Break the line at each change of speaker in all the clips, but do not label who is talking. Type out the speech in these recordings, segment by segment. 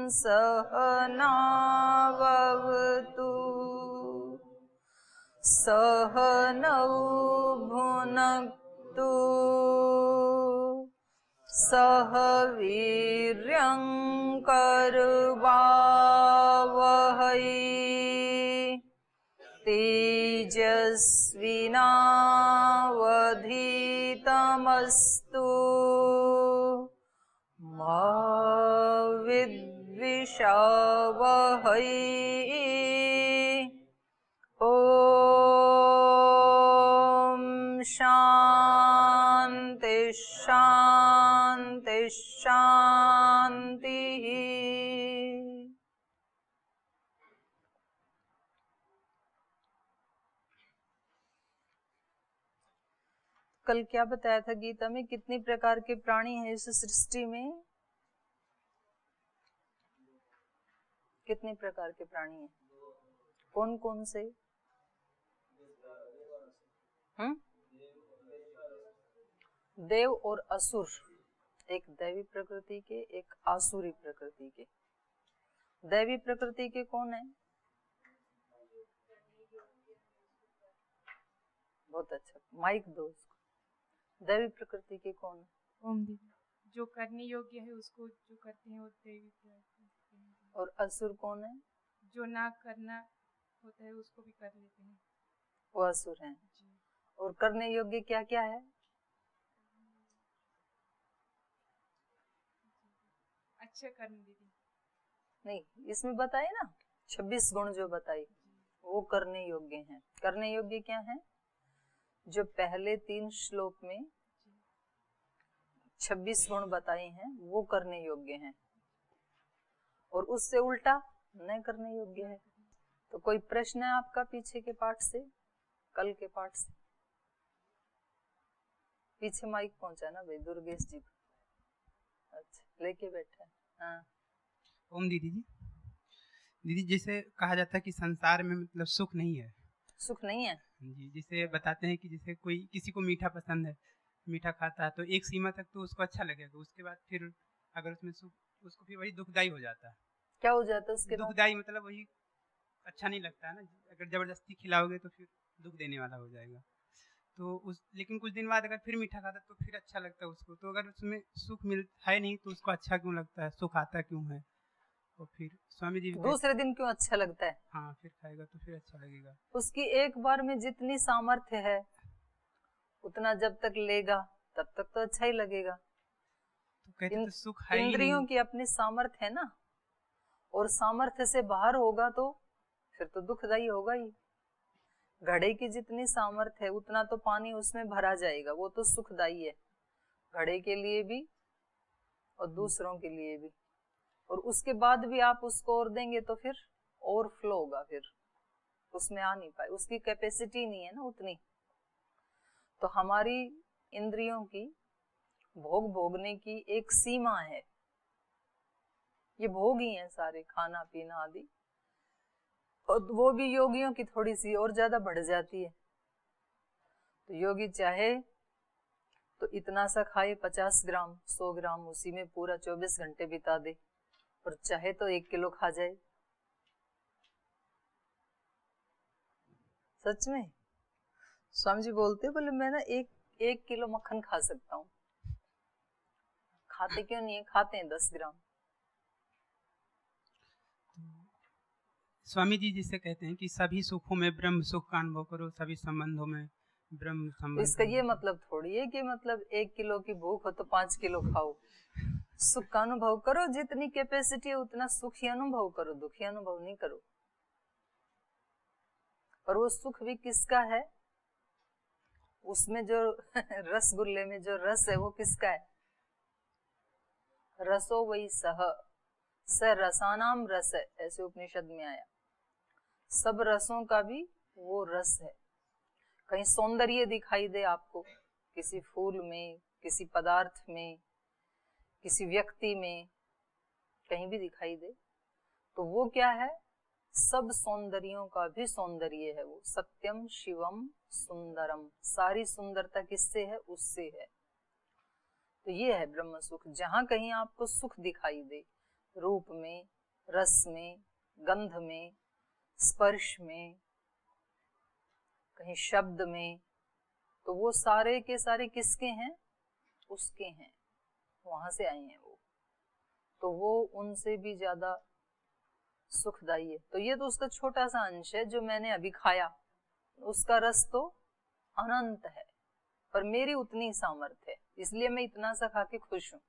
सहनावतु सहनौ भुनक्तु सह वीर्यं करवावहै तेजस्विनावधीतमस्तु मा विद्विषावहै ॐ शान्ति शान्ति शान्तिः। कल क्या बताया था गीता में, कितनी प्रकार के प्राणी हैं इस सृष्टि में? कितने प्रकार के प्राणी हैं? कौन कौन से? देव और असुर, एक दैवी प्रकृति के, एक आसुरी प्रकृति के। दैवी प्रकृति के कौन है? बहुत अच्छा, माइक दो उसको। दैवी प्रकृति के कौन है?
ओम दीदी, जो करने योग्य है उसको जो करते हैं वो दैवी प्रकृति है।
और असुर कौन है?
जो ना करना होता है उसको भी कर लेते हैं,
वो असुर हैं। और करने योग्य क्या क्या है?
अच्छे कर्म दीदी।
नहीं, इसमें बताए ना 26 गुण जो बताई, वो करने योग्य हैं। करने योग्य क्या है? जो पहले 3 श्लोक में 26 गुण बताए हैं वो करने योग्य हैं, और उससे उल्टा न करने योग्य है। तो कोई प्रश्न है आपका पीछे के पाठ से, कल के पाठ से? पीछे माइक पहुंचा ना भाई, दुर्गेश जी को। अच्छा, लेके बैठा है। हाँ
ओम दीदी जी, दीदी जैसे कहा जाता है कि संसार में मतलब सुख नहीं है।
सुख नहीं है
जी, जिसे बताते हैं कि जैसे कोई किसी को मीठा पसंद है, मीठा खाता है तो एक सीमा तक तो उसको अच्छा लगेगा, उसके बाद फिर अगर उसमें सुख, उसको फिर वही दुखदाई हो जाता है।
क्या हो जाता है उसके बाद?
दुखदाई मतलब वही अच्छा नहीं लगता है ना, अगर जबरदस्ती खिलाओगे तो फिर दुख देने वाला हो जाएगा। तो उस लेकिन कुछ दिन बाद अगर फिर मीठा खाता तो फिर अच्छा लगता है उसको। तो अगर उसमें सुख है नहीं तो उसको अच्छा क्यों लगता है, सुख आता क्यों है? और फिर स्वामी जी
दूसरे दिन क्यों अच्छा लगता है?
हाँ, फिर खाएगा तो फिर अच्छा लगेगा।
उसकी एक बार में जितनी सामर्थ्य है उतना जब तक लेगा तब तक तो अच्छा ही लगेगा।
तो कहते तो सुख है ही
इंद्रियों
नहीं।
की अपनी सामर्थ्य है ना, और सामर्थ्य से बाहर होगा तो फिर तो दुखदाई होगा ही। घड़े की जितनी सामर्थ्य है उतना तो पानी उसमें भरा जाएगा, वो तो सुखदाई है घड़े के लिए भी और दूसरों के लिए भी। और उसके बाद भी आप उसको और देंगे तो फिर ओवरफ्लो होगा, फिर उसमें आ नहीं पाए, उसकी कैपेसिटी नहीं है ना उतनी। तो हमारी इंद्रियों की भोग भोगने की एक सीमा है, ये भोग ही है सारे, खाना पीना आदि, और वो भी योगियों की थोड़ी सी और ज्यादा बढ़ जाती है। तो योगी चाहे तो इतना सा खाए, 50 ग्राम 100 ग्राम, उसी में पूरा 24 घंटे बिता दे, और चाहे तो 1 किलो खा जाए। सच में स्वामी जी बोलते, बोले मैं ना एक किलो मक्खन खा सकता हूँ। खाते क्यों नहीं है? खाते हैं 10 ग्राम।
स्वामी जी जिसे कहते हैं कि सभी सुखों में ब्रह्म सुख का अनुभव करो, सभी संबंधों में ब्रह्म संबंध।
इसका ये मतलब थोड़ी है कि मतलब 1 किलो की भूख हो तो 5 किलो खाओ। सुख का अनुभव करो, जितनी कैपेसिटी है उतना सुखी अनुभव करो, दुखी अनुभव नहीं करो। और वो सुख भी किसका है? उसमें जो रसगुल्ले में जो रस है वो किसका है? रसो वही स रसानाम रस है, ऐसे उपनिषद में आया। सब रसों का भी वो रस है। कहीं सौंदर्य दिखाई दे आपको किसी फूल में, किसी पदार्थ में, किसी व्यक्ति में, कहीं भी दिखाई दे तो वो क्या है? सब सौंदर्यों का भी सौंदर्य है वो। सत्यम शिवम सुंदरम, सारी सुंदरता किससे है? उससे है। तो ये है ब्रह्म सुख। जहां कहीं आपको सुख दिखाई दे, रूप में, रस में, गंध में, स्पर्श में, कहीं शब्द में, तो वो सारे के सारे किसके हैं? उसके हैं, वहां से आए हैं वो, तो वो उनसे भी ज्यादा सुखदायी है। तो ये तो उसका छोटा सा अंश है जो मैंने अभी खाया, उसका रस तो अनंत है, पर मेरी उतनी सामर्थ्य है, इसलिए मैं इतना सा खा के खुश हूं।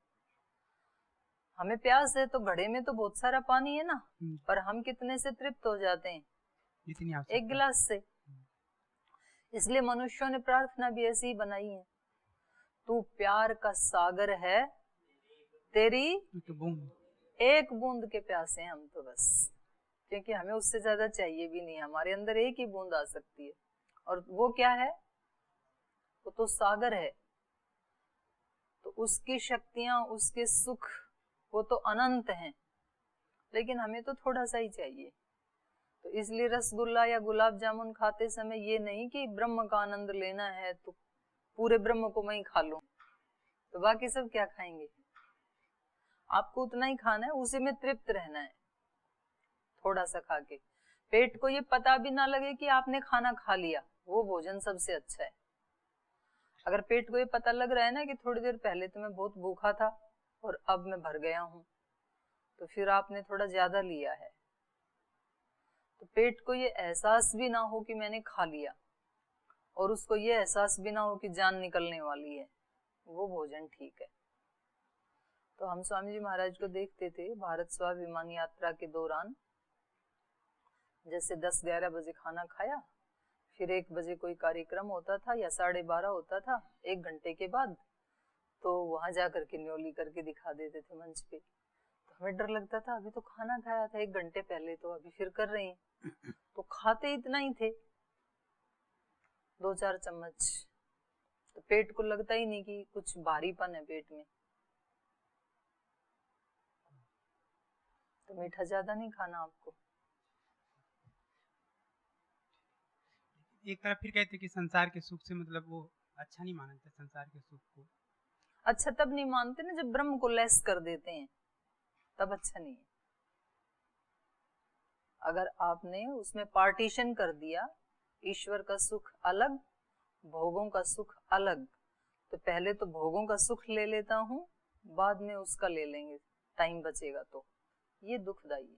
हमें प्यास है तो घड़े में तो बहुत सारा पानी है ना, पर हम कितने से तृप्त हो जाते हैं? एक गिलास से। इसलिए मनुष्यों ने प्रार्थना भी ऐसी ही बनाई है, तू प्यार का सागर है, तेरी एक बूंद के प्यासे हैं हम तो बस, क्योंकि हमें उससे ज्यादा चाहिए भी नहीं, हमारे अंदर एक ही बूंद आ सकती है, और वो क्या है? वो तो सागर है, तो उसकी शक्तियां, उसके सुख वो तो अनंत हैं, लेकिन हमें तो थोड़ा सा ही चाहिए। तो इसलिए रसगुल्ला या गुलाब जामुन खाते समय ये नहीं कि ब्रह्म का आनंद लेना है तो पूरे ब्रह्म को मैं ही खा लूं, तो बाकी सब क्या खाएंगे? आपको उतना ही खाना है, उसी में तृप्त रहना है, थोड़ा सा खा के। पेट को ये पता भी ना लगे कि आपने खाना खा लिया, वो भोजन सबसे अच्छा है। अगर पेट को ये पता लग रहा है ना कि थोड़ी देर पहले तो मैं बहुत भूखा था और अब मैं भर गया हूं, तो फिर आपने थोड़ा ज्यादा लिया है। तो पेट को ये एहसास भी ना हो कि मैंने खा लिया, और उसको ये एहसास भी ना हो कि जान निकलने वाली है, वो भोजन ठीक है। तो हम स्वामी जी महाराज को देखते थे भारत स्वाभिमान यात्रा के दौरान, जैसे 10-11 बजे खाना खाया, फिर 1 बजे कोई कार्यक्रम होता था या 12:30 होता था, 1 घंटे के बाद, तो वहां जाकर के न्योली करके दिखा देते थे मंच पे। तो हमें डर लगता था, अभी तो खाना खाया था 1 घंटे पहले, तो अभी फिर कर रहे हैं। तो खाते इतना ही थे, 2-4 चम्मच, तो पेट को लगता ही नहीं कि कुछ भारीपन है पेट में। तो मीठा ज्यादा नहीं खाना आपको।
एक तरफ फिर कहते कि संसार के सुख से मतलब वो अच्छा नहीं मानते संसार के सुख को।
अच्छा तब नहीं मानते ना जब ब्रह्म को लेस कर देते हैं, तब अच्छा नहीं है। अगर आपने उसमें पार्टीशन कर दिया, ईश्वर का सुख अलग, भोगों का सुख अलग, तो पहले तो भोगों का सुख ले लेता हूं, बाद में उसका ले लेंगे, टाइम बचेगा तो, ये दुखदाई है।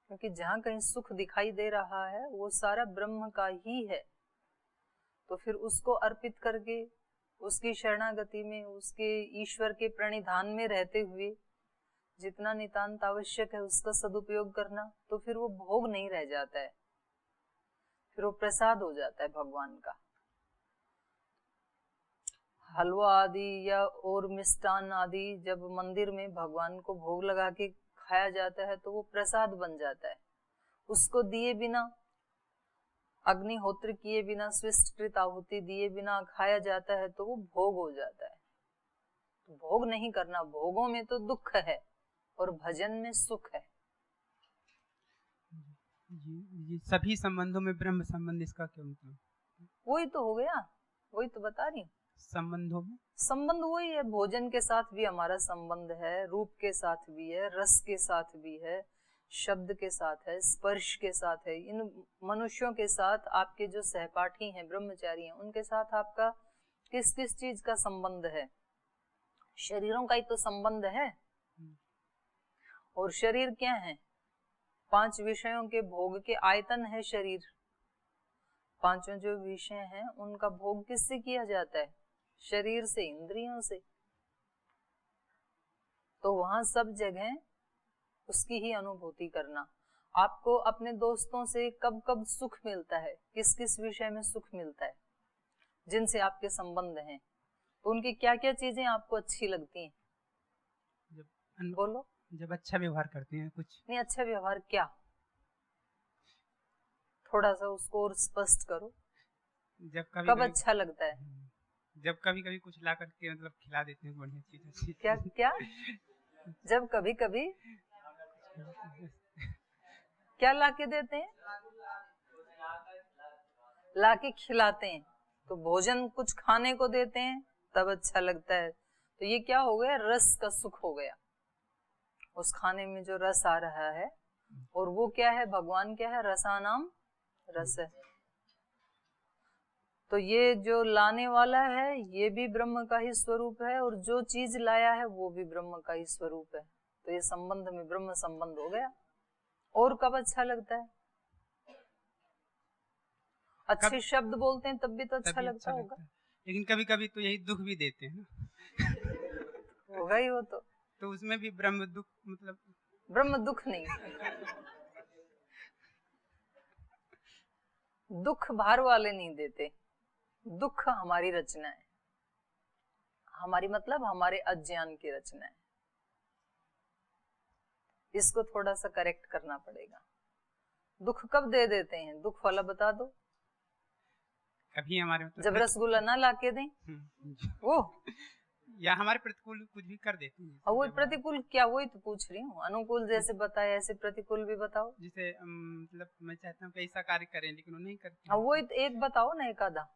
क्योंकि जहां कहीं सुख दिखाई दे रहा है वो सारा ब्रह्म का ही है, तो फिर उसको अर्पित करके, उसकी शरणागति में, उसके ईश्वर के प्रणिधान में रहते हुए जितना नितांत आवश्यक है उसका सदुपयोग करना, तो फिर वो भोग नहीं रह जाता है, फिर वो प्रसाद हो जाता है भगवान का। हलवा आदि या और मिष्टान आदि जब मंदिर में भगवान को भोग लगा के खाया जाता है तो वो प्रसाद बन जाता है। उसको दिए बिना, अग्निहोत्र किए बिना, स्विष्टकृत आहुति दिए बिना खाया जाता है तो वो भोग हो जाता है। तो भोग नहीं करना, भोगों में तो दुख है और भजन में सुख है।
ये सभी संबंधों में ब्रह्म संबंध, इसका क्या मतलब?
वही तो हो गया, वही तो बता रही हूँ।
संबंधों में संबंध
वही है, भोजन के साथ भी हमारा संबंध है, रूप के साथ भी है, रस के साथ भी है, शब्द के साथ है, स्पर्श के साथ है। इन मनुष्यों के साथ, आपके जो सहपाठी हैं, ब्रह्मचारी हैं, उनके साथ आपका किस किस चीज का संबंध है? शरीरों का ही तो संबंध है। और शरीर क्या है? 5 विषयों के भोग के आयतन है शरीर। 5 जो विषय हैं उनका भोग किससे किया जाता है? शरीर से, इंद्रियों से। तो वहां सब जगह उसकी ही अनुभूति करना। आपको अपने दोस्तों से कब कब सुख मिलता है, किस किस विषय में सुख मिलता है, जिनसे आपके संबंध हैं, तो उनकी क्या क्या चीजें आपको अच्छी लगती हैं? बोलो।
जब अच्छा व्यवहार करते हैं। कुछ
नहीं, अच्छा व्यवहार क्या? थोड़ा सा उसको और स्पष्ट करो।
जब
कब अच्छा लगता है?
जब कभी कभी कुछ ला करके मतलब खिला देते हैं बढ़िया चीज।
क्या क्या? जब कभी कभी क्या लाके देते हैं? लाके खिलाते हैं। तो भोजन कुछ खाने को देते हैं तब अच्छा लगता है। तो ये क्या हो गया? रस का सुख हो गया। उस खाने में जो रस आ रहा है, और वो क्या है, भगवान क्या है, रसानाम रस है। तो ये जो लाने वाला है ये भी ब्रह्म का ही स्वरूप है, और जो चीज लाया है वो भी ब्रह्म का ही स्वरूप है। तो ये संबंध में ब्रह्म संबंध हो गया। और कब अच्छा लगता है, अच्छे शब्द बोलते हैं तब भी तो अच्छा लगता होगा।
लेकिन कभी कभी तो यही दुख भी देते हैं ना।
होगा ही वो
तो उसमें भी ब्रह्म दुख, मतलब
ब्रह्म दुख नहीं, दुख बाहर वाले नहीं देते, दुख हमारी रचना है, हमारी मतलब हमारे अज्ञान की रचना है। इसको थोड़ा सा करेक्ट करना पड़ेगा। दुख कब दे देते हैं, दुख वाला बता दो।
कभी हमारे मतलब
जब रसगुल्ला ना लाके दें वो,
या हमारे प्रतिकूल कुछ भी कर देते हैं।
और वो प्रतिकूल क्या, वही तो पूछ रही हूँ। अनुकूल जैसे बताया ऐसे प्रतिकूल भी बताओ।
जैसे मतलब मैं चाहता हूँ कि ऐसा कार्य करें लेकिन वो नहीं करते।
अब वही तो एक बताओ ना, एक आधा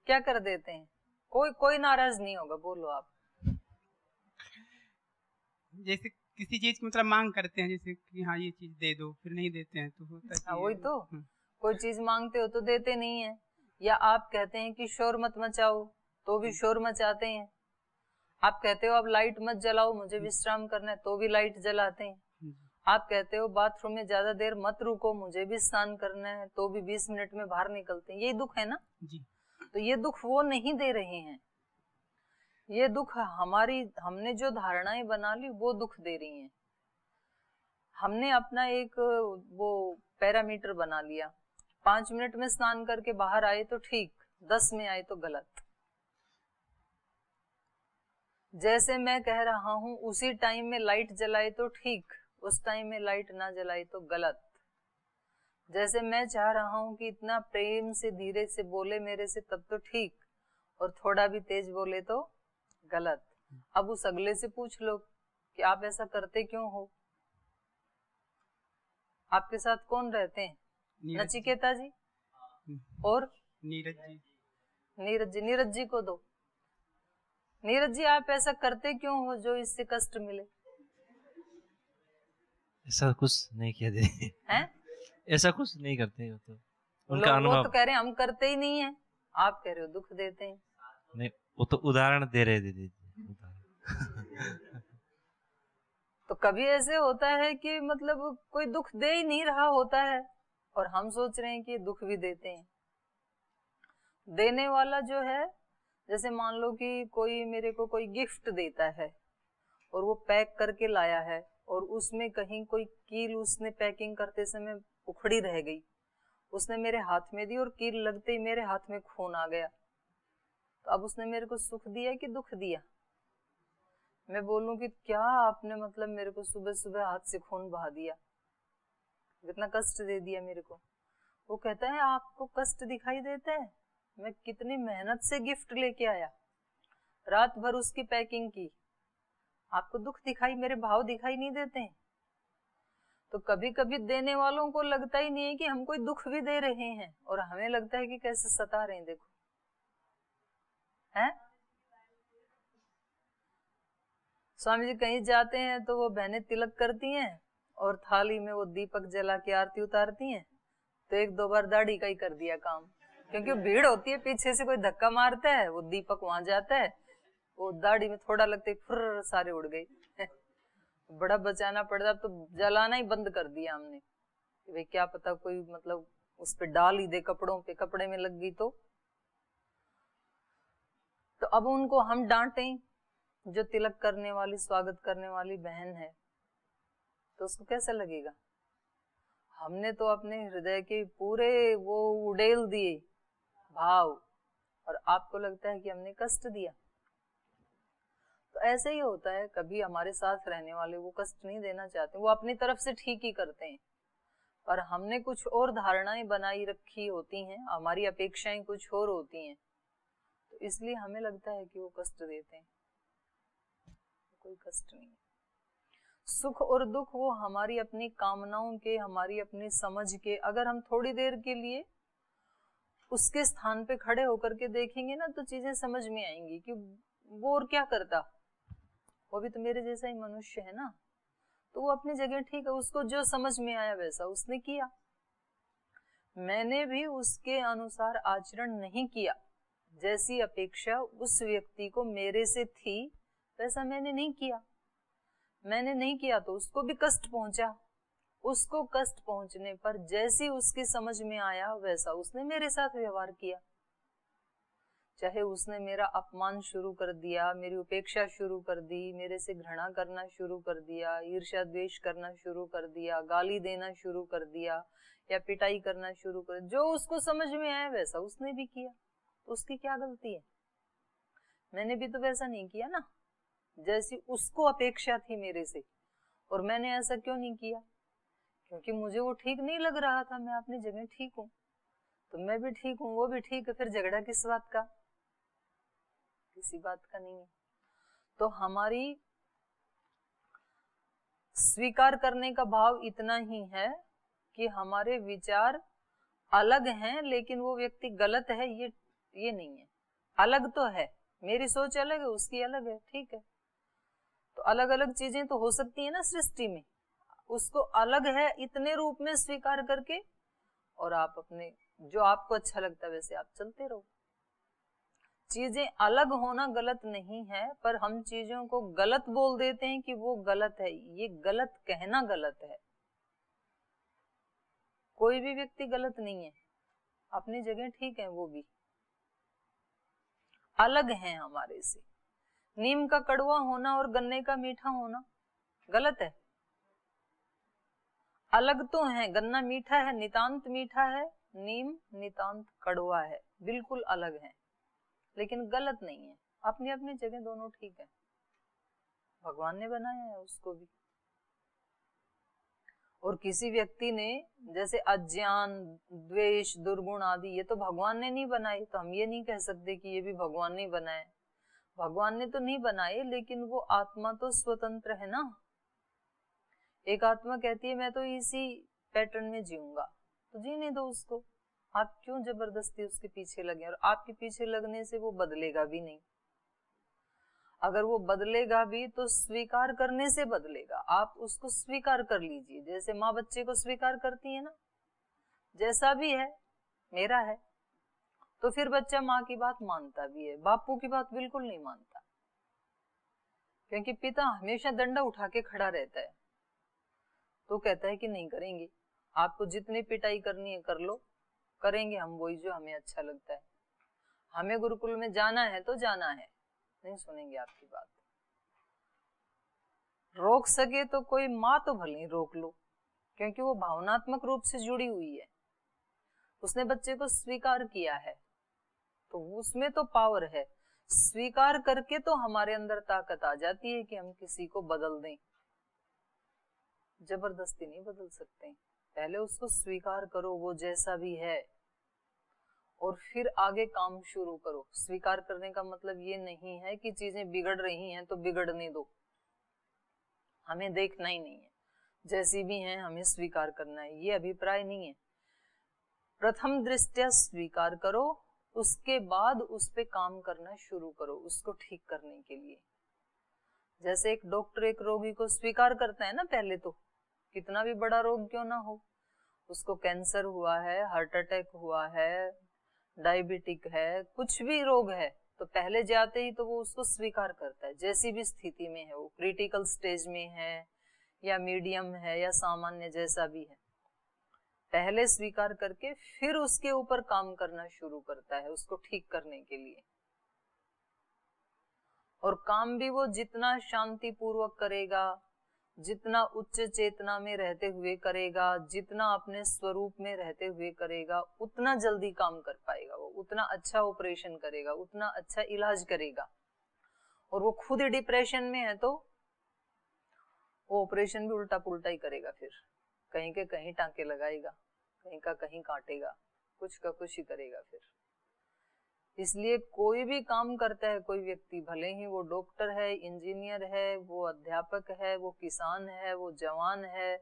क्या कर देते हैं। कोई नाराज नहीं होगा, बोलो आप।
जैसे किसी चीज की मतलब मांग करते हैं, जैसे कि हाँ ये चीज दे दो, फिर नहीं देते हैं तो होता है
वही तो, कोई चीज मांगते हो तो देते नहीं है। या आप कहते हैं कि शोर मत मचाओ तो भी शोर मचाते हैं। आप कहते हो अब लाइट मत जलाओ, मुझे विश्राम करना है, तो भी लाइट जलाते हैं। आप कहते हो बाथरूम में ज्यादा देर मत रुको, मुझे भी स्नान करना है, तो भी 20 मिनट में बाहर निकलते हैं। यही दुख है ना
जी।
तो ये दुख वो नहीं दे रहे हैं, ये दुख हमने जो धारणाएं बना ली वो दुख दे रही हैं। हमने अपना एक वो पैरामीटर बना लिया, 5 मिनट में स्नान करके बाहर आए तो ठीक, 10 में आए तो गलत। जैसे मैं कह रहा हूं उसी टाइम में लाइट जलाए तो ठीक, उस टाइम में लाइट ना जलाए तो गलत। जैसे मैं चाह रहा हूं कि इतना प्रेम से धीरे से बोले मेरे से तब तो ठीक, और थोड़ा भी तेज बोले तो गलत। अब उस अगले से पूछ लो कि आप ऐसा करते क्यों हो। आपके साथ कौन रहते हैं? नचिकेता जी और
नीरज जी।
नीरज जी को दो। नीरज जी आप ऐसा करते क्यों हो जो इससे कष्ट मिले?
ऐसा कुछ नहीं किया दे
हैं?
ऐसा कुछ नहीं करते हो तो उनका
वो
अनुभव।
तो कह रहे हैं हम करते ही नहीं है, आप कह रहे हो दुख देते हैं।
नहीं, वो तो उदाहरण दे रहे दीदी।
तो कभी ऐसे होता है कि मतलब कोई दुख दे ही नहीं रहा होता है और हम सोच रहे हैं कि दुख भी देते हैं। देने वाला जो है, जैसे मान लो कि कोई मेरे को कोई गिफ्ट देता है और वो पैक करके लाया है और उसमें कहीं कोई कील उसने पैकिंग करते समय उखड़ी रह गई, उसने मेरे हाथ में दी और कील लगते ही मेरे हाथ में खून आ गया, तो अब उसने मेरे को सुख दिया कि दुख दिया? मैं बोलूं कि क्या आपने मतलब मेरे को सुबह सुबह हाथ से खून बहा दिया, कितना कष्ट दे दिया मेरे को। वो कहता है आपको कष्ट दिखाई देता है? मैं कितनी मेहनत से गिफ्ट लेके आया, रात भर उसकी पैकिंग की, आपको दुख दिखाई, मेरे भाव दिखाई नहीं देते हैं? तो कभी कभी देने वालों को लगता ही नहीं है कि हम कोई दुख भी दे रहे हैं, और हमें लगता है कि कैसे सता रहे हैं, देखो हैं। स्वामी जी कहीं जाते हैं तो वो बहनें तिलक करती हैं और थाली में वो दीपक जला के आरती उतारती हैं, तो 1-2 बार दाढ़ी का ही कर दिया काम, क्योंकि भीड़ होती है, पीछे से कोई धक्का मारता है, वो दीपक वहां जाता है, वो दाढ़ी में थोड़ा लगते फुर्र सारे उड़ गए। बड़ा बचाना पड़ता, तो जलाना ही बंद कर दिया हमने कि भाई क्या पता कोई मतलब उस पे डाल ही दे, कपड़ों पे, कपड़े में लग गई तो अब उनको हम डांटें, जो तिलक करने वाली, स्वागत करने वाली बहन है, तो उसको कैसा लगेगा? हमने तो अपने हृदय के पूरे वो उड़ेल दिए भाव, और आपको लगता है कि हमने कष्ट दिया। तो ऐसे ही होता है, कभी हमारे साथ रहने वाले वो कष्ट नहीं देना चाहते, वो अपनी तरफ से ठीक ही करते हैं, पर हमने कुछ और धारणाएं बनाई रखी होती हैं, हमारी अपेक्षाएं कुछ और होती हैं, तो इसलिए हमें लगता है कि वो कष्ट देते हैं। कोई कष्ट नहीं है। सुख और दुख वो हमारी अपनी कामनाओं के, हमारी अपनी समझ के, अगर हम थोड़ी देर के लिए उसके स्थान पे खड़े होकर के देखेंगे ना, तो चीजें समझ में आएंगी कि वो और क्या करता, वो भी तो मेरे जैसा ही मनुष्य है ना। तो वो अपनी जगह ठीक है, उसको जो समझ में आया वैसा उसने किया। मैंने भी उसके अनुसार आचरण नहीं किया, जैसी अपेक्षा उस व्यक्ति को मेरे से थी वैसा मैंने नहीं किया। मैंने नहीं किया तो उसको भी कष्ट पहुंचा। उसको कष्ट पहुंचने पर जैसी उसकी समझ में आया वैसा उसने मेरे साथ व्यवहार किया। चाहे उसने मेरा अपमान शुरू कर दिया, मेरी उपेक्षा शुरू कर दी, मेरे से घृणा करना शुरू कर दिया, ईर्ष्या द्वेष करना शुरू कर दिया, गाली देना शुरू कर दिया या पिटाई करना शुरू कर, जो उसको समझ में आया वैसा उसने भी किया। तो उसकी क्या गलती है? मैंने भी तो वैसा नहीं किया ना, जैसी उसको अपेक्षा थी मेरे से। और मैंने ऐसा क्यों नहीं किया? क्योंकि मुझे वो ठीक नहीं लग रहा था। मैं अपनी जगह ठीक हूँ, तो मैं भी ठीक हूँ, वो भी ठीक है, फिर झगड़ा किस बात का? किसी बात का नहीं है। तो हमारी स्वीकार करने का भाव इतना ही है कि हमारे विचार अलग हैं, लेकिन वो व्यक्ति गलत है ये नहीं है। अलग तो है, मेरी सोच अलग है, उसकी अलग है, ठीक है। तो अलग अलग चीजें तो हो सकती है ना सृष्टि में। उसको अलग है इतने रूप में स्वीकार करके, और आप अपने जो आपको अच्छा लगता है वैसे आप चलते रहो। चीजें अलग होना गलत नहीं है, पर हम चीजों को गलत बोल देते हैं कि वो गलत है। ये गलत कहना गलत है। कोई भी व्यक्ति गलत नहीं है, अपनी जगह ठीक है, वो भी अलग है हमारे से। नीम का कड़वा होना और गन्ने का मीठा होना गलत है? अलग तो है। गन्ना मीठा है, नितांत मीठा है, नीम नितांत कड़वा है, बिल्कुल अलग है, लेकिन गलत नहीं है। अपनी अपनी जगह दोनों ठीक है। भगवान ने बनाया है उसको भी। और किसी व्यक्ति ने जैसे अज्ञान, द्वेष, दुर्गुण आदि, ये तो भगवान ने नहीं बनाए, तो हम ये नहीं कह सकते कि ये भी भगवान ने बनाए। भगवान ने तो नहीं बनाए, लेकिन वो आत्मा तो स्वतंत्र है ना। एक आत्मा कहती है मैं तो इसी पैटर्न में जीऊंगा, तो जीने दो उसको। आप क्यों जबरदस्ती उसके पीछे लगे? और आपके पीछे लगने से वो बदलेगा भी नहीं। अगर वो बदलेगा भी तो स्वीकार करने से बदलेगा। आप उसको स्वीकार कर लीजिए, जैसे माँ बच्चे को स्वीकार करती है ना, जैसा भी है मेरा है। तो फिर बच्चा माँ की बात मानता भी है, बापू की बात बिल्कुल नहीं मानता, क्योंकि पिता हमेशा डंडा उठा के खड़ा रहता है। तो कहता है कि नहीं करेंगे, आपको जितनी पिटाई करनी है कर लो, करेंगे हम वही जो हमें अच्छा लगता है। हमें गुरुकुल में जाना है तो जाना है, नहीं सुनेंगे आपकी बात। रोक सके तो कोई माँ तो भले ही रोक लो, क्योंकि वो भावनात्मक रूप से जुड़ी हुई है। उसने बच्चे को स्वीकार किया है, तो उसमें तो पावर है। स्वीकार करके तो हमारे अंदर ताकत आ जाती है कि हम किसी को बदल दें। जबरदस्ती नहीं बदल सकते। पहले उसको स्वीकार करो वो जैसा भी है, और फिर आगे काम शुरू करो। स्वीकार करने का मतलब ये नहीं है कि चीजें बिगड़ रही हैं तो बिगड़ने दो, हमें देखना ही नहीं है, जैसी भी हैं हमें स्वीकार करना है, ये अभिप्राय नहीं है। प्रथम दृष्टया स्वीकार करो, उसके बाद उस पे काम करना शुरू करो, उसको ठीक करने के लिए। जैसे एक डॉक्टर एक रोगी को स्वीकार करता है ना, पहले तो कितना भी बड़ा रोग क्यों ना हो, उसको कैंसर हुआ है, हार्ट अटैक हुआ है, डायबिटिक है, कुछ भी रोग है, तो पहले जाते ही तो वो उसको स्वीकार करता है, जैसी भी स्थिति में है, वो क्रिटिकल स्टेज में है या मीडियम है या सामान्य, जैसा भी है, पहले स्वीकार करके फिर उसके ऊपर काम करना शुरू करता है उसको ठीक करने के लिए। और काम भी वो जितना शांति पूर्वक करेगा, जितना उच्च चेतना में रहते हुए करेगा, जितना अपने स्वरूप में रहते हुए करेगा, उतना जल्दी काम कर पाएगा वो, उतना अच्छा ऑपरेशन करेगा, उतना अच्छा इलाज करेगा। और वो खुद डिप्रेशन में है तो वो ऑपरेशन भी उल्टा पुल्टा ही करेगा, फिर कहीं के कहीं टांके लगाएगा, कहीं का कहीं काटेगा, कुछ का कुछ ही करेगा फिर। इसलिए कोई भी काम करता है कोई व्यक्ति, भले ही वो डॉक्टर है, इंजीनियर है, वो अध्यापक है, वो किसान है, वो जवान है,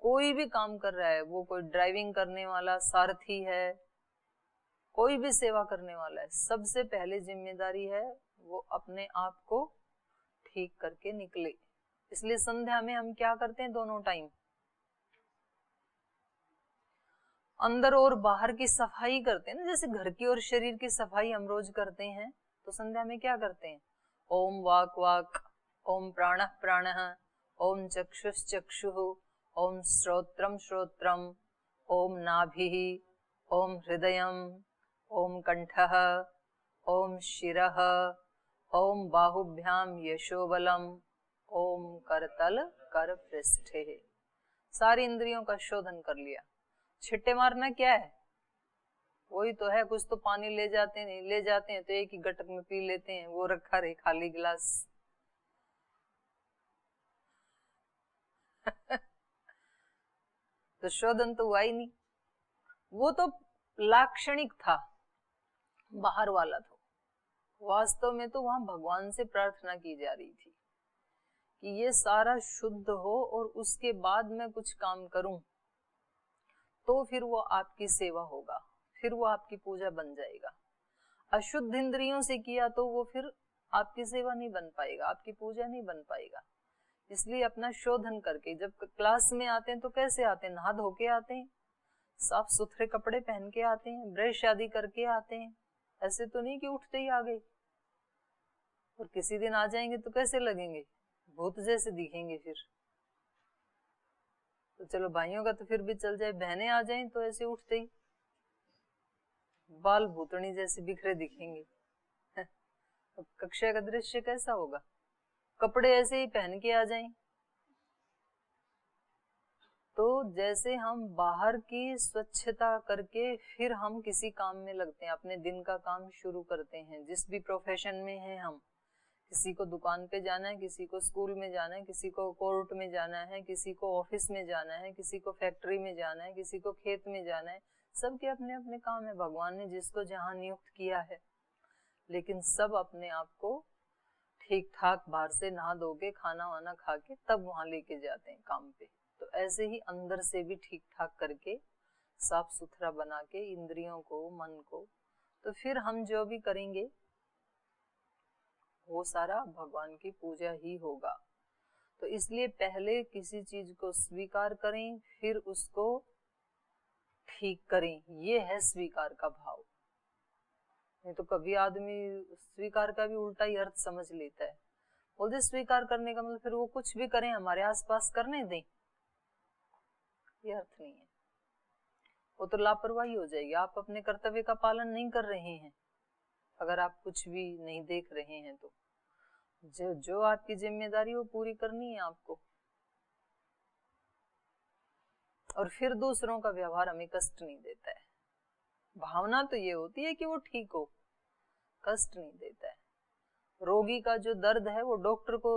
कोई भी काम कर रहा है, वो कोई ड्राइविंग करने वाला सारथी है, कोई भी सेवा करने वाला है, सबसे पहले जिम्मेदारी है वो अपने आप को ठीक करके निकले। इसलिए संध्या में हम क्या करते हैं, दोनों टाइम अंदर और बाहर की सफाई करते हैं ना, जैसे घर की और शरीर की सफाई हम रोज करते हैं, तो संध्या में क्या करते हैं, ओम वाक वाक, ओम प्राणः प्राणः, ओम चक्षुष चक्षुः, ओम श्रोत्रम श्रोत्रम, ओम नाभिः, ओम हृदयम, ओम कंठः, ओम शिरः, ओम बाहुभ्याम यशोबलम, ओम करतल कर पृष्ठे। सारी इंद्रियों का शोधन कर लिया। छिट्टे मारना क्या है, वही तो है, कुछ तो पानी ले जाते हैं, नहीं ले जाते हैं तो एक ही गटक में पी लेते हैं, वो रखा रहे खाली गिलास। तो शोधन तो हुआ ही नहीं, वो तो लाक्षणिक था, बाहर वाला था। वास्तव में तो वहां भगवान से प्रार्थना की जा रही थी कि ये सारा शुद्ध हो और उसके बाद मैं कुछ काम करूं, तो फिर वो आपकी सेवा होगा, फिर वो आपकी पूजा बन जाएगा। अशुद्ध इंद्रियों से किया तो वो फिर आपकी सेवा नहीं बन पाएगा, आपकी पूजा नहीं बन पाएगा। इसलिए अपना शोधन करके, जब क्लास में आते हैं तो कैसे आते हैं, नहा धो के आते हैं, साफ सुथरे कपड़े पहन के आते हैं, ब्रश आदि करके आते हैं। ऐसे तो नहीं कि उठते ही आ गए। और किसी दिन आ जाएंगे तो कैसे लगेंगे, भूत जैसे दिखेंगे फिर। तो चलो भाइयों का तो फिर भी चल जाए, बहनें आ जाएं तो ऐसे उठते ही बाल भूतनी जैसे बिखरे दिखेंगे। अब कक्षा का दृश्य कैसा होगा, कपड़े ऐसे ही पहन के आ जाएं। तो जैसे हम बाहर की स्वच्छता करके फिर हम किसी काम में लगते हैं, अपने दिन का काम शुरू करते हैं, जिस भी प्रोफेशन में हैं हम, किसी को दुकान पे जाना है, किसी को स्कूल में जाना है, किसी को कोर्ट में जाना है, किसी को ऑफिस में जाना है, किसी को फैक्ट्री में जाना है, किसी को खेत में जाना है। सबके अपने अपने काम है, भगवान ने जिसको जहां नियुक्त किया है। लेकिन सब अपने आप को ठीक ठाक बाहर से नहा धो के खाना वाना खा के तब वहां लेके जाते हैं काम पे। तो ऐसे ही अंदर से भी ठीक ठाक करके साफ सुथरा बना के इंद्रियों को, मन को, तो फिर हम जो भी करेंगे वो सारा भगवान की पूजा ही होगा। तो इसलिए पहले किसी चीज को स्वीकार करें, फिर उसको ठीक करें, ये है स्वीकार का भाव। नहीं तो कभी आदमी स्वीकार का भी उल्टा ही अर्थ समझ लेता है, बोलते स्वीकार करने का मतलब फिर वो कुछ भी करें हमारे आसपास करने दें, ये अर्थ नहीं है। वो तो लापरवाही हो जाएगी, आप अपने कर्तव्य का पालन नहीं कर रहे हैं अगर आप कुछ भी नहीं देख रहे हैं। तो जो आपकी जिम्मेदारी वो पूरी करनी है आपको। और फिर दूसरों का व्यवहार हमें कष्ट नहीं देता है। भावना तो ये होती है कि वो ठीक हो, कष्ट नहीं देता है। रोगी का जो दर्द है वो डॉक्टर को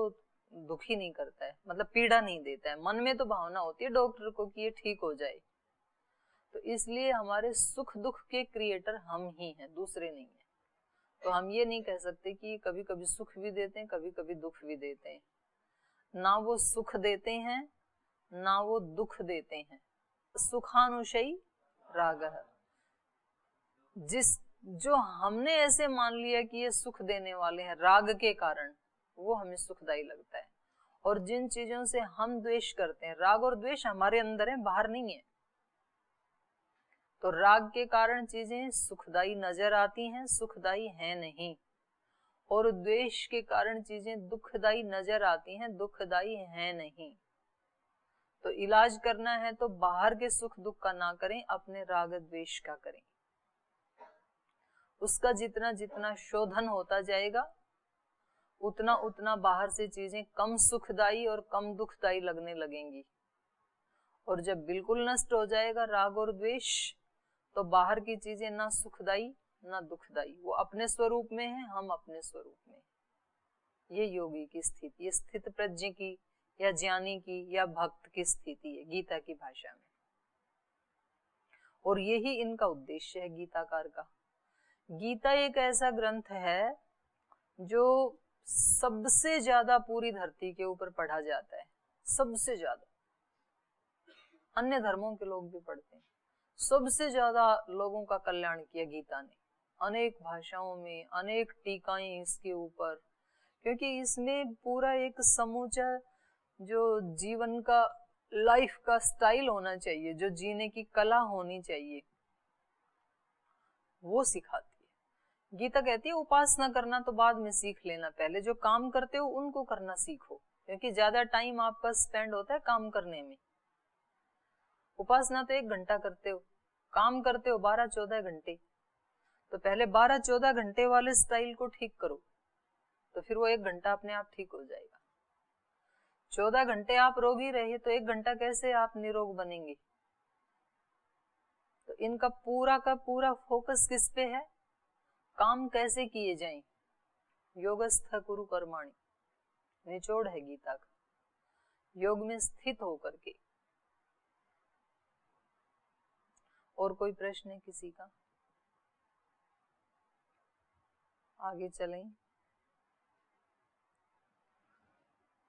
दुखी नहीं करता है, मतलब पीड़ा नहीं देता है। मन में तो भावना होती है डॉक्टर को कि ये ठीक हो जाए। तो इसलिए हमारे सुख दुख के क्रिएटर हम ही हैं, दूसरे नहीं है। तो हम ये नहीं कह सकते कि कभी कभी सुख भी देते हैं, कभी कभी दुख भी देते हैं। ना वो सुख देते हैं ना वो दुख देते हैं। सुखानुशयी रागः, जो हमने ऐसे मान लिया कि ये सुख देने वाले हैं राग के कारण, वो हमें सुखदायी लगता है। और जिन चीजों से हम द्वेष करते हैं, राग और द्वेष हमारे अंदर है, बाहर नहीं है। तो राग के कारण चीजें सुखदायी नजर आती हैं, सुखदायी है नहीं। और द्वेष के कारण चीजें दुखदायी नजर आती हैं, दुखदायी है नहीं। तो इलाज करना है तो बाहर के सुख दुख का ना करें, अपने राग द्वेष का करें। उसका जितना जितना शोधन होता जाएगा उतना उतना बाहर से चीजें कम सुखदायी और कम दुखदायी लगने लगेंगी। और जब बिल्कुल नष्ट हो जाएगा राग और द्वेष, तो बाहर की चीजें ना सुखदायी ना दुखदायी, वो अपने स्वरूप में है, हम अपने स्वरूप में। ये योगी की स्थिति, ये स्थित प्रज्ञ की या ज्ञानी की या भक्त की स्थिति है गीता की भाषा में। और यही इनका उद्देश्य है गीताकार का। गीता एक ऐसा ग्रंथ है जो सबसे ज्यादा पूरी धरती के ऊपर पढ़ा जाता है, सबसे ज्यादा। अन्य धर्मों के लोग भी पढ़ते हैं। सबसे ज्यादा लोगों का कल्याण किया गीता ने। अनेक भाषाओं में अनेक टीकाएं इसके ऊपर, क्योंकि इसमें पूरा एक समूचा जो जीवन का लाइफ का स्टाइल होना चाहिए, जो जीने की कला होनी चाहिए, वो सिखाती है। गीता कहती है उपासना करना तो बाद में सीख लेना, पहले जो काम करते हो उनको करना सीखो, क्योंकि ज्यादा टाइम आपका स्पेंड होता है काम करने में। उपासना तो 1 घंटा करते हो, काम करते हो 12-14 घंटे, तो पहले 12-14 घंटे वाले स्टाइल को ठीक करो, तो फिर वो 1 घंटा अपने आप ठीक हो जाएगा। 14 घंटे आप रोगी रहे तो 1 घंटा कैसे आप निरोग बनेंगे? तो इनका पूरा का पूरा फोकस किस पे है? काम कैसे किए जाएं। योगस्थ कुरु कर्माणि निचोड़ है गीता का, योग में स्थित होकर के। और कोई प्रश्न है किसी का? आगे चलें।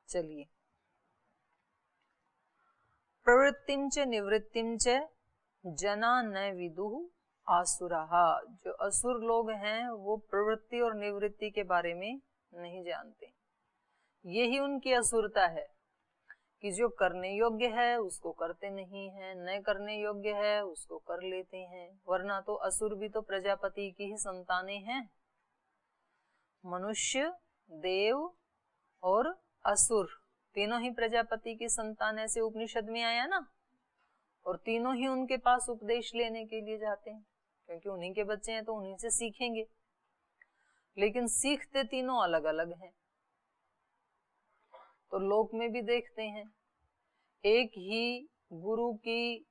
चलिए, प्रवृत्तिम च निवृत्तिम च जना न विदुः आसुराः। जो असुर लोग हैं वो प्रवृत्ति और निवृत्ति के बारे में नहीं जानते। यही उनकी असुरता है कि जो करने योग्य है उसको करते नहीं है, न करने योग्य है उसको कर लेते हैं। वरना तो असुर भी तो प्रजापति की ही संतानें हैं। मनुष्य, देव और असुर तीनों ही प्रजापति की संतान, ऐसे उपनिषद में आया ना। और तीनों ही उनके पास उपदेश लेने के लिए जाते हैं, क्योंकि उन्हीं के बच्चे हैं तो उन्हीं से सीखेंगे। लेकिन सीखते तीनों अलग अलग हैं। तो लोक में भी देखते हैं, एक ही गुरु की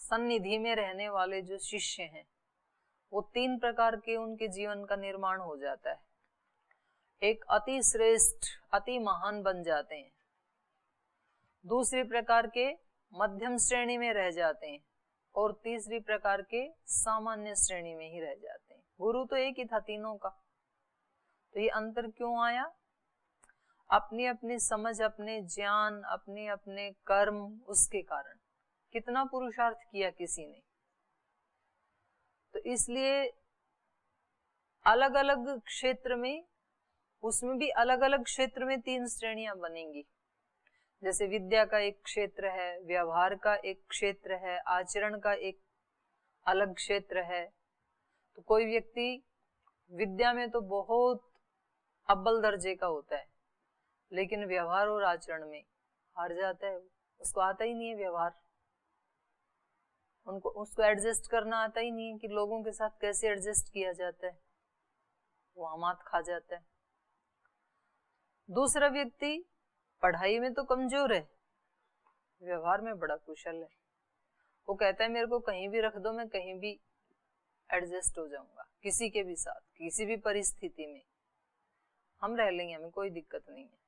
सन्निधि में रहने वाले जो शिष्य हैं वो 3 प्रकार के उनके जीवन का निर्माण हो जाता है। एक अति श्रेष्ठ, अति महान बन जाते हैं, दूसरी प्रकार के मध्यम श्रेणी में रह जाते हैं, और तीसरी प्रकार के सामान्य श्रेणी में ही रह जाते हैं। गुरु तो एक ही था तीनों का। तो ये अंतर क्यों आया? अपनी अपनी समझ, अपने ज्ञान, अपने अपने कर्म, उसके कारण। कितना पुरुषार्थ किया किसी ने, तो इसलिए अलग अलग क्षेत्र में, उसमें भी अलग अलग क्षेत्र में 3 श्रेणियां बनेंगी। जैसे विद्या का एक क्षेत्र है, व्यवहार का एक क्षेत्र है, आचरण का एक अलग क्षेत्र है। तो कोई व्यक्ति विद्या में तो बहुत अव्वल दर्जे का होता है, लेकिन व्यवहार और आचरण में हार जाता है। उसको आता ही नहीं है व्यवहार, उसको एडजस्ट करना आता ही नहीं है कि लोगों के साथ कैसे एडजस्ट किया जाता है, वो मात खा जाता है। दूसरा व्यक्ति पढ़ाई में तो कमजोर है, व्यवहार में बड़ा कुशल है। वो कहता है मेरे को कहीं भी रख दो, मैं कहीं भी एडजस्ट हो जाऊंगा, किसी के भी साथ, किसी भी परिस्थिति में हम रह लेंगे, हमें कोई दिक्कत नहीं है।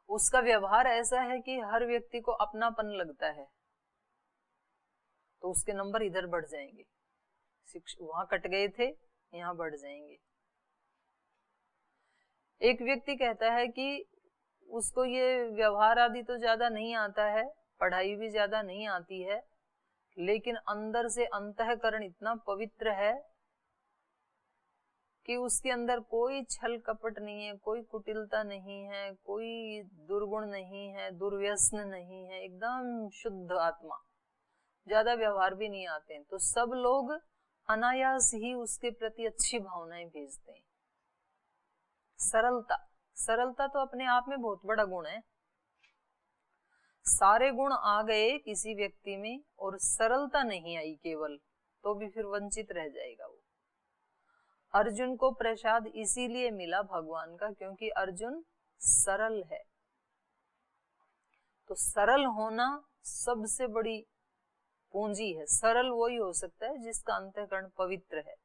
उसका व्यवहार ऐसा है कि हर व्यक्ति को अपनापन लगता है, तो उसके नंबर इधर बढ़ जाएंगे। वहां कट गए थे, यहाँ बढ़ जाएंगे। एक व्यक्ति कहता है कि उसको ये व्यवहार आदि तो ज्यादा नहीं आता है, पढ़ाई भी ज्यादा नहीं आती है, लेकिन अंदर से अंतःकरण इतना पवित्र है कि उसके अंदर कोई छल कपट नहीं है, कोई कुटिलता नहीं है, कोई दुर्गुण नहीं है, दुर्व्यसन नहीं है, एकदम शुद्ध आत्मा। ज्यादा व्यवहार भी नहीं आते हैं, तो सब लोग अनायास ही उसके प्रति अच्छी भावनाएं भेजते हैं। सरलता, सरलता तो अपने आप में बहुत बड़ा गुण है। सारे गुण आ गए किसी व्यक्ति में और सरलता नहीं आई केवल, तो भी फिर वंचित रह जाएगा वो। अर्जुन को प्रसाद इसीलिए मिला भगवान का, क्योंकि अर्जुन सरल है। तो सरल होना सबसे बड़ी पूंजी है। सरल वही हो सकता है जिसका अंतःकरण पवित्र है।